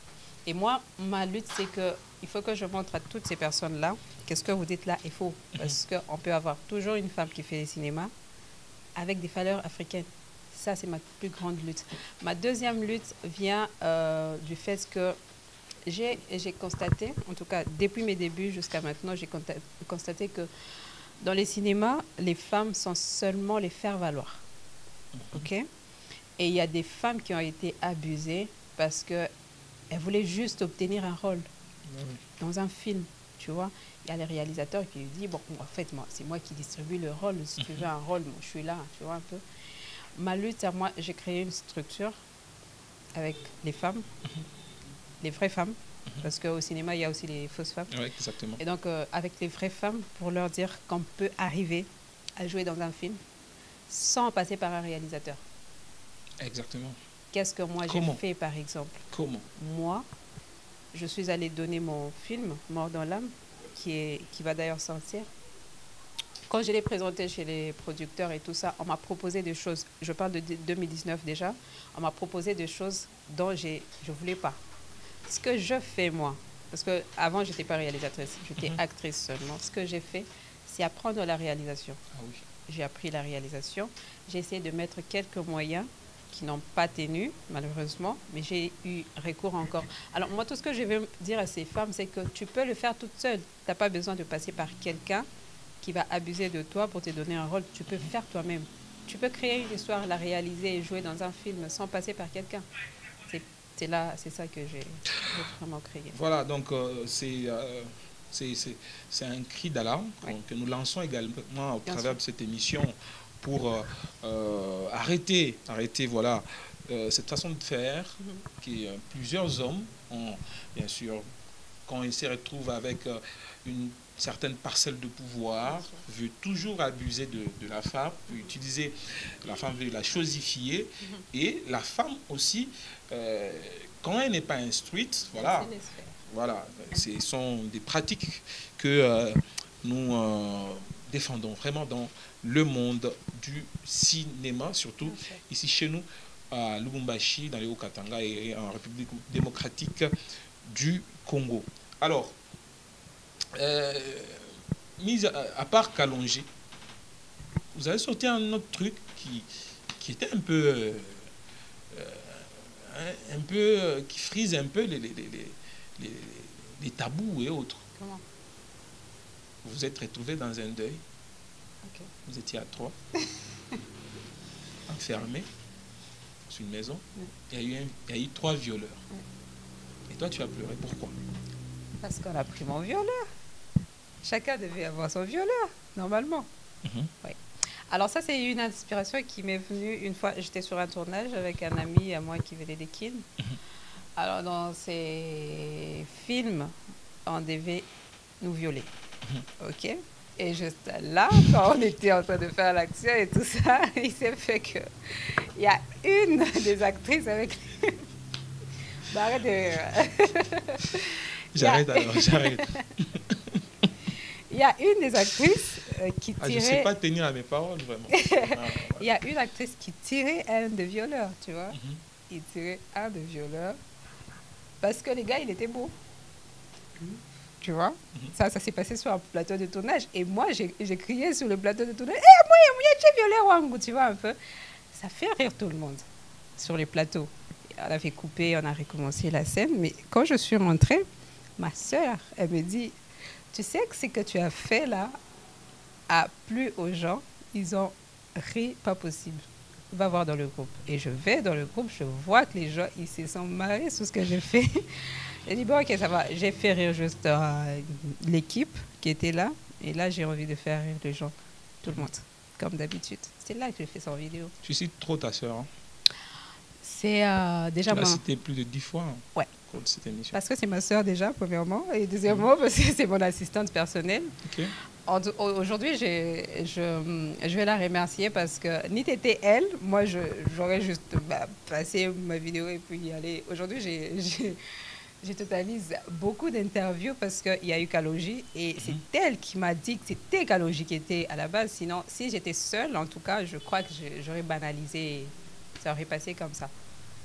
Et moi, ma lutte, c'est qu'il faut que je montre à toutes ces personnes-là que ce que vous dites là est faux. Parce qu'on peut avoir toujours une femme qui fait le cinéma avec des valeurs africaines. Ça, c'est ma plus grande lutte. Ma deuxième lutte vient du fait que j'ai constaté, en tout cas depuis mes débuts jusqu'à maintenant, j'ai constaté que dans les cinémas, les femmes sont seulement les faire-valoir. OK? Et il y a des femmes qui ont été abusées parce qu'elles voulaient juste obtenir un rôle dans un film, tu vois. Il y a les réalisateurs qui lui disent, bon, en fait, c'est moi qui distribue le rôle. Si tu veux un rôle, moi, je suis là, tu vois un peu. Ma lutte, à moi, j'ai créé une structure avec les femmes, les vraies femmes, parce qu'au cinéma, il y a aussi les fausses femmes. Oui, exactement. Et donc, avec les vraies femmes, pour leur dire qu'on peut arriver à jouer dans un film sans passer par un réalisateur. Exactement. Qu'est-ce que moi j'ai fait, par exemple? Comment? Moi, je suis allée donner mon film, Mort dans l'âme, qui va d'ailleurs sortir. quand je l'ai présenté chez les producteurs et tout ça, on m'a proposé des choses. Je parle de 2019 déjà. On m'a proposé des choses dont je ne voulais pas. Ce que je fais, moi, parce qu'avant, je n'étais pas réalisatrice, j'étais actrice seulement. Ce que j'ai fait, c'est apprendre la réalisation. Ah oui. J'ai appris la réalisation. J'ai essayé de mettre quelques moyens qui n'ont pas tenu, malheureusement, mais j'ai eu recours encore. Alors, moi, tout ce que je veux dire à ces femmes, c'est que tu peux le faire toute seule. Tu n'as pas besoin de passer par quelqu'un qui va abuser de toi pour te donner un rôle. Tu peux faire toi-même. Tu peux créer une histoire, la réaliser et jouer dans un film sans passer par quelqu'un. C'est ça que j'ai vraiment créé. Voilà, donc c'est un cri d'alarme que nous lançons également au travers de cette émission pour arrêter voilà, cette façon de faire que plusieurs hommes ont, bien sûr, quand ils se retrouvent avec une certaine parcelle de pouvoir, veut toujours abuser de la femme, veut utiliser la femme, veut la chosifier, et la femme aussi, quand elle n'est pas instruite, voilà, ce sont des pratiques que nous défendons vraiment dans le monde du cinéma, surtout ici chez nous, à Lubumbashi, dans les Hauts-Katanga et en République démocratique du Congo. Alors, mis à part Kalonji, vous avez sorti un autre truc qui était un peu, qui frise un peu les tabous et autres. Comment? Vous vous êtes retrouvés dans un deuil. Okay. Vous étiez à 3, enfermés dans une maison. Il y a eu 3 violeurs. Et toi, tu as pleuré. Pourquoi? Parce qu'on a pris mon violeur. Chacun devait avoir son violeur, normalement. Oui. Alors ça, c'est une inspiration qui m'est venue une fois. J'étais sur un tournage avec un ami à moi qui venait des Kines. Alors dans ces films, on devait nous violer. OK? Et juste là, quand on était en train de faire l'action et tout ça, il s'est fait que il y a une des actrices avec... Bah, arrête de... J'arrête alors, j'arrête. Il y a une des actrices qui tirait... je ne sais pas tenir à mes paroles, vraiment. Il y a une actrice qui tirait un de violeurs, tu vois. Il tirait un de violeurs parce que les gars, il était beau. Tu vois, ça s'est passé sur un plateau de tournage. Et moi, j'ai crié sur le plateau de tournage, « moi, j'ai violé Wangu », tu vois, un peu. Ça fait rire tout le monde sur les plateaux. On avait coupé, on a recommencé la scène. Mais quand je suis rentrée, ma soeur, elle me dit, « Tu sais que ce que tu as fait là a plu aux gens. Ils ont ri, pas possible. Va voir dans le groupe. » Et je vais dans le groupe, je vois que les gens, ils se sont marrés sur ce que j'ai fait. J'ai dit, bon, ok, ça va. J'ai fait rire juste l'équipe qui était là. Et là, j'ai envie de faire rire les gens, tout le monde, comme d'habitude. C'est là que j'ai fait son vidéo. Tu cites trop ta soeur. Hein? C'est déjà... Tu l'as cité plus de 10 fois. Ouais. Cette émission. Parce que c'est ma soeur déjà, premièrement. Et deuxièmement, parce que c'est mon assistante personnelle. Okay. Aujourd'hui, je vais la remercier parce que ni t'étais elle, moi, j'aurais juste passé ma vidéo et puis y aller. Aujourd'hui, je totalise beaucoup d'interviews parce qu'il y a eu Kalonji et c'est elle qui m'a dit que c'était Kalonji qui était à la base. Sinon, si j'étais seule, en tout cas, je crois que j'aurais banalisé. Ça aurait passé comme ça.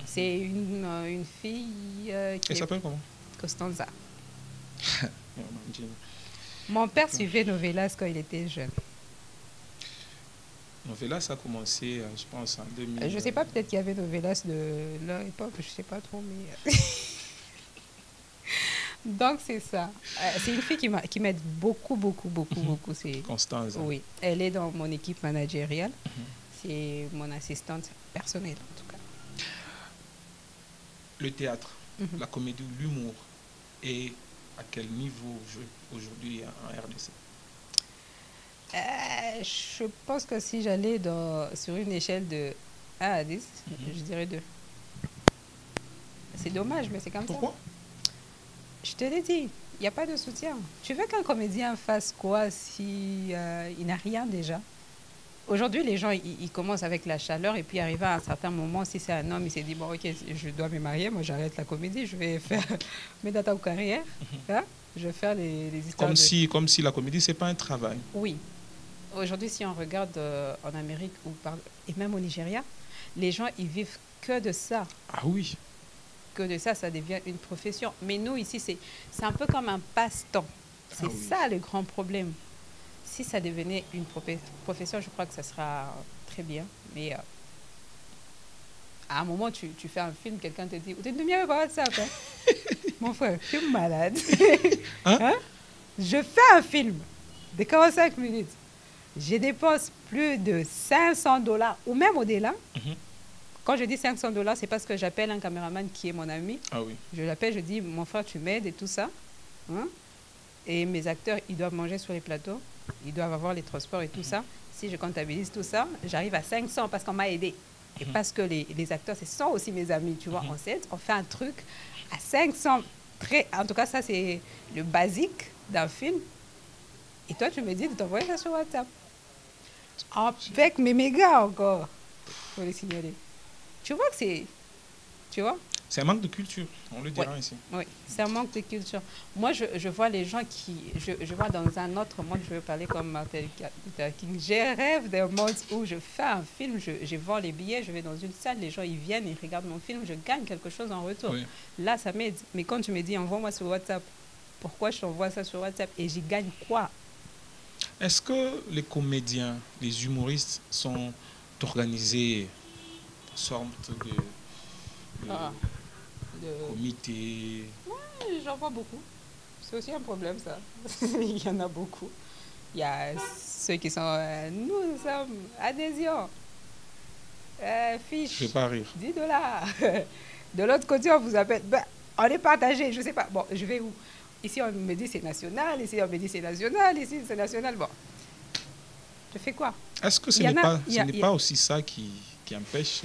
C'est une fille qui... Elle s'appelle comment? Costanza. Mon père suivait Novelas quand il était jeune. Novelas a commencé, je pense, en 2000. Je ne sais pas, peut-être qu'il y avait Novelas de leur époque, je ne sais pas trop, mais... Donc, c'est ça. C'est une fille qui m'aide beaucoup. C'est Constance. Oui. Elle est dans mon équipe managériale. C'est mon assistante personnelle, en tout cas. Le théâtre, la comédie, l'humour, et à quel niveau aujourd'hui en RDC? Je pense que si j'allais sur une échelle de 1 à 10, je dirais 2. C'est dommage, mais c'est comme Pourquoi? ça. Je te l'ai dit, il n'y a pas de soutien. Tu veux qu'un comédien fasse quoi si il n'a rien déjà? Aujourd'hui, les gens, ils commencent avec la chaleur et puis arrivé à un certain moment, si c'est un homme, il s'est dit, bon, ok, je dois me marier, moi j'arrête la comédie, je vais faire mes datas ou carrière. Hein? Je vais faire les histoires comme si la comédie, ce n'est pas un travail. Oui. aujourd'hui, si on regarde en Amérique et même au Nigeria, les gens, ils vivent que de ça. Ah oui. Que de ça, ça devient une profession. Mais nous, ici, c'est un peu comme un passe-temps. C'est ça le grand problème. Si ça devenait une profession, je crois que ça sera très bien. Mais à un moment, tu fais un film, quelqu'un te dit, tu ne me pas WhatsApp. Hein? Mon frère, je suis malade. Hein? Je fais un film de 45 minutes. Je dépense plus de $500 ou même au-delà. Quand je dis $500, c'est parce que j'appelle un caméraman qui est mon ami. Ah oui. Je l'appelle, je dis, mon frère, tu m'aides et tout ça. Hein? Et mes acteurs, ils doivent manger sur les plateaux. Ils doivent avoir les transports et tout ça. Si je comptabilise tout ça, j'arrive à 500 parce qu'on m'a aidé. Et parce que les acteurs, ce sont aussi mes amis, tu vois. On fait un truc à 500. En tout cas, ça, c'est le basique d'un film. Et toi, tu me dis de t'envoyer ça sur WhatsApp. Avec mes mégas encore. Il faut les signaler. Tu vois que c'est... Tu vois? C'est un manque de culture, on le dira ici. Oui, c'est un manque de culture. Moi, je vois les gens qui... Je vois dans un autre monde, je veux parler comme Martin Luther King. Je rêve d'un monde où je fais un film, je vends les billets, je vais dans une salle, les gens, ils viennent, ils regardent mon film, je gagne quelque chose en retour. Oui. Là, ça m'aide. Mais quand tu me dis, envoie-moi sur WhatsApp, pourquoi je t'envoie ça sur WhatsApp et j'y gagne quoi? Est-ce que les comédiens, les humoristes sont organisés en sorte de comité? Oui, j'en vois beaucoup. C'est aussi un problème, ça. Il y en a beaucoup. Il y a ceux qui sont... nous sommes adhésion. Fiche. Je ne vais pas rire. $10. De l'autre côté, on vous appelle... Ben, on est partagé, je ne sais pas. Bon, je vais où? Ici, on me dit c'est national. Ici, on me dit c'est national. Ici, c'est national. Bon. Je fais quoi? Est-ce que ce n'est pas aussi ça qui empêche...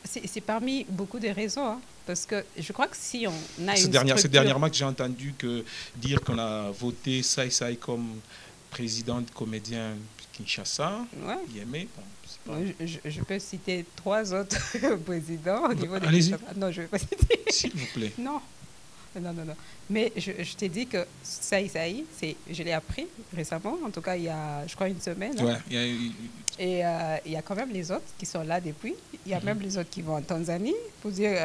C'est parmi beaucoup de raisons. Hein, parce que je crois que si on a C'est dernièrement que j'ai entendu dire qu'on a voté Saï comme président de comédien Kinshasa. Ouais. Yémé. Bon, je peux citer 3 autres présidents au niveau de Kinshasa. Non, je ne vais pas citer. S'il vous plaît. Non. Mais je t'ai dit que Saï, je l'ai appris récemment, en tout cas il y a, je crois, une semaine. Ouais, Et il y a quand même les autres qui sont là depuis. Il y a même les autres qui vont en Tanzanie pour dire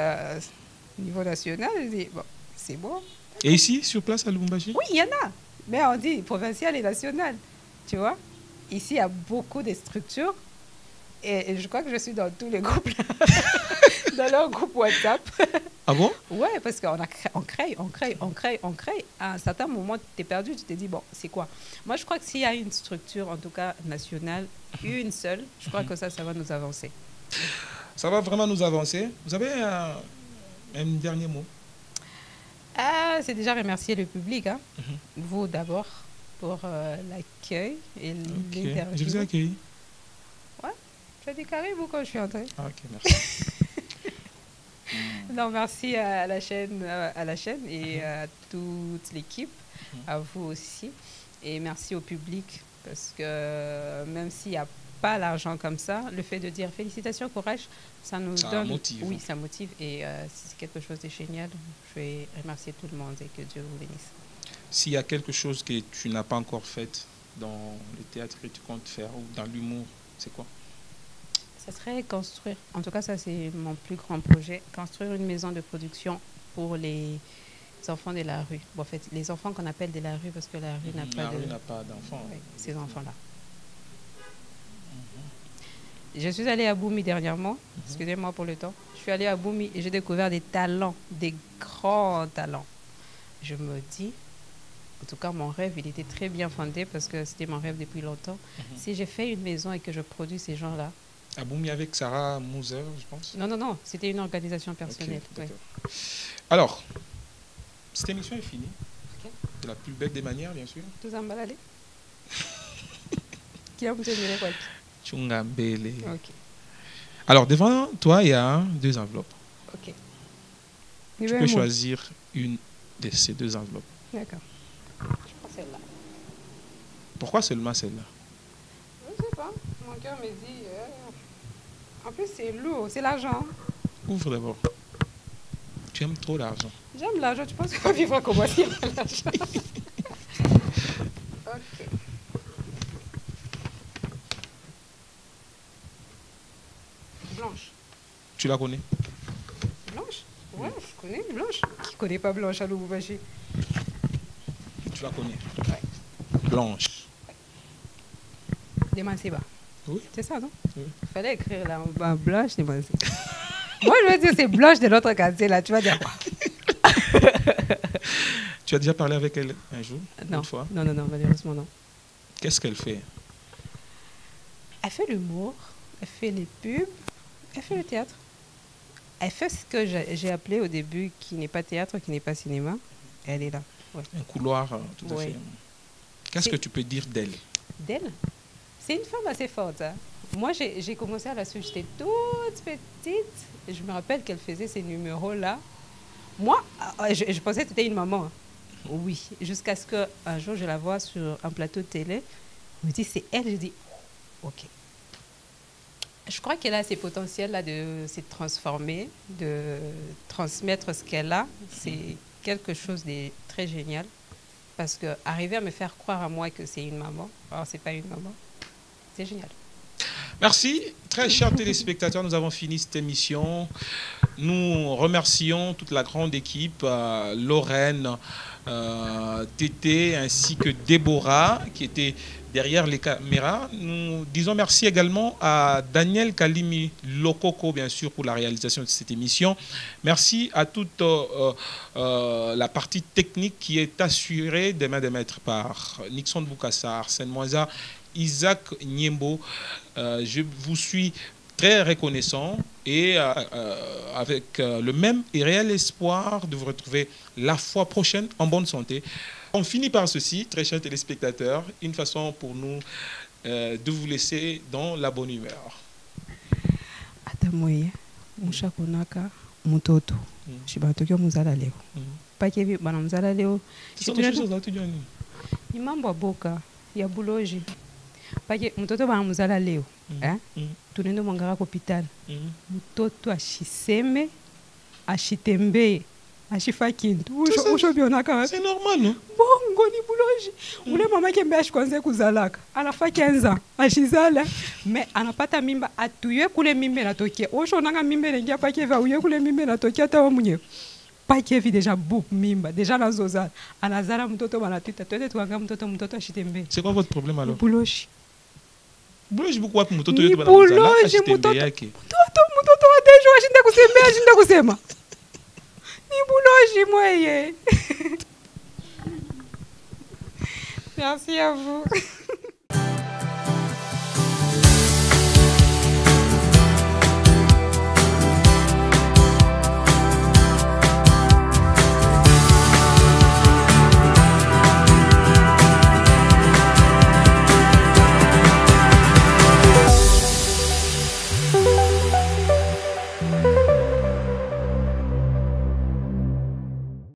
niveau national. Bon, c'est bon. Et ici, sur place à Lubumbashi? Oui, il y en a. Mais on dit provincial et national. Tu vois? Ici, il y a beaucoup de structures. Et je crois que je suis dans tous les groupes là. Dans leur groupe WhatsApp. Ah bon? Oui, parce qu'on crée. À un certain moment, tu es perdu, tu te dis, bon, c'est quoi? Moi, je crois que s'il y a une structure, en tout cas nationale, une seule, je crois que ça va nous avancer. Ça va vraiment nous avancer. Vous avez un dernier mot? C'est déjà remercier le public, hein. Vous d'abord, pour l'accueil et l'interview. Je vous ai accueilli. Ouais, tu as dit carré quand je suis entrée. Ah, ok, merci. Non, merci à la chaîne et à toute l'équipe, à vous aussi. Et merci au public, parce que même s'il n'y a pas l'argent comme ça, le fait de dire félicitations, courage, ça nous donne... motive. Oui, ça motive et c'est quelque chose de génial. Je vais remercier tout le monde et que Dieu vous bénisse. S'il y a quelque chose que tu n'as pas encore fait dans le théâtre que tu comptes faire ou dans l'humour, c'est quoi? Ça serait construire, en tout cas ça c'est mon plus grand projet, construire une maison de production pour les enfants de la rue. Bon, en fait, les enfants qu'on appelle de la rue parce que la rue n'a pas d'enfants. Oui, ces enfants-là. Je suis allée à Boumi dernièrement, excusez-moi pour le temps. Je suis allée à Boumi et j'ai découvert des talents, des grands talents. Je me dis, en tout cas mon rêve, il était très bien fondé parce que c'était mon rêve depuis longtemps. Si j'ai fait une maison et que je produis ces gens-là, à Boumi avec Sarah Mouser, je pense. Non, c'était une organisation personnelle. Okay, ouais. Alors, cette émission est finie. Okay. De la plus belle des manières, bien sûr. Tout ça me Qui a me quoi? Chungambele. Ok. Alors, devant toi, il y a 2 enveloppes. Ok. Tu peux choisir une de ces 2 enveloppes. D'accord. Je prends celle-là. Pourquoi seulement celle-là? Je ne sais pas. Mon cœur me dit... En plus, c'est lourd, c'est l'argent. Ouvre d'abord. Tu aimes trop l'argent. J'aime l'argent. Tu penses qu'on vivra comme moi si on a l'argent? Ok. Blanche. Tu la connais? Blanche? Ouais, je connais Blanche. Qui connaît pas Blanche à Lubumbashi? Tu la connais? Ouais. Blanche. Demanseba. Oui. C'est ça, non? Oui. Il fallait écrire là, Blanche Demanseba. Moi, je veux dire, c'est Blanche de l'autre quartier, là. Tu vas dire quoi? Tu as déjà parlé avec elle un jour? Non. Une fois? Non, malheureusement, non. Qu'est-ce qu'elle fait? Elle fait l'humour, elle fait les pubs, elle fait le théâtre. Elle fait ce que j'ai appelé au début, qui n'est pas théâtre, qui n'est pas cinéma. Elle est là. Ouais. Un couloir, tout à Ouais. fait. Qu'est-ce que tu peux dire d'elle? D'elle? C'est une femme assez forte. Hein. Moi, j'ai commencé à la suivre, j'étais toute petite. Je me rappelle qu'elle faisait ces numéros-là. Moi, je pensais que c'était une maman. Oui, jusqu'à ce qu'un jour, je la vois sur un plateau de télé. Je me dis, c'est elle. Je dis, ok. Je crois qu'elle a ces potentiels-là de se transformer, de transmettre ce qu'elle a. C'est quelque chose de très génial. Parce que arriver à me faire croire à moi que c'est une maman, alors c'est pas une maman, c'est génial. Merci. Très chers téléspectateurs, nous avons fini cette émission. Nous remercions toute la grande équipe, Lorraine, Tété, ainsi que Déborah, qui était derrière les caméras. Nous disons merci également à Daniel Kalimi Lokoko, bien sûr, pour la réalisation de cette émission. Merci à toute la partie technique qui est assurée des mains de maître par Nixon Boukassar, Arsène Moisa, Isaac Niembo. Je vous suis très reconnaissant et avec le même et réel espoir de vous retrouver la fois prochaine en bonne santé. On finit par ceci, très chers téléspectateurs, une façon pour nous de vous laisser dans la bonne humeur. Atamoye, mushakonaka, mutoto. Shibatokyo muzala leo. Pakevi bana muzala leo. Ce sont des choses là tu dis. Ni mambo boka ya buloji. Pake mtoto bana muzala leo. Tunaenda mwangara hospital. Mtoto ashiseme, ashitembee. Ashifa kintu usho bionaka. C'est normal, non? Bongo ni buloji. Ule mama kembe ashikwanze kuzalaka. Anafa 15 ans. Ashizala. Mais anapata mimba atuye kule mimba natokia. Osho nanga mimba nengia pake va uye kule mimba natokia tawa mwenyewe. Pake vi deja book mimba. Deja na zoza. Anazara mtoto banatuita. Twende tuanga mtoto ashitembe. C'est quoi votre problème alors? Buloji. Buloji buku wapi mtoto Ni yetu bana mzala buloji ashitembe yake. Mtoto wa dejo ashinda kusembea ashinda kusema. Ni buloji mweye. Merci à vous.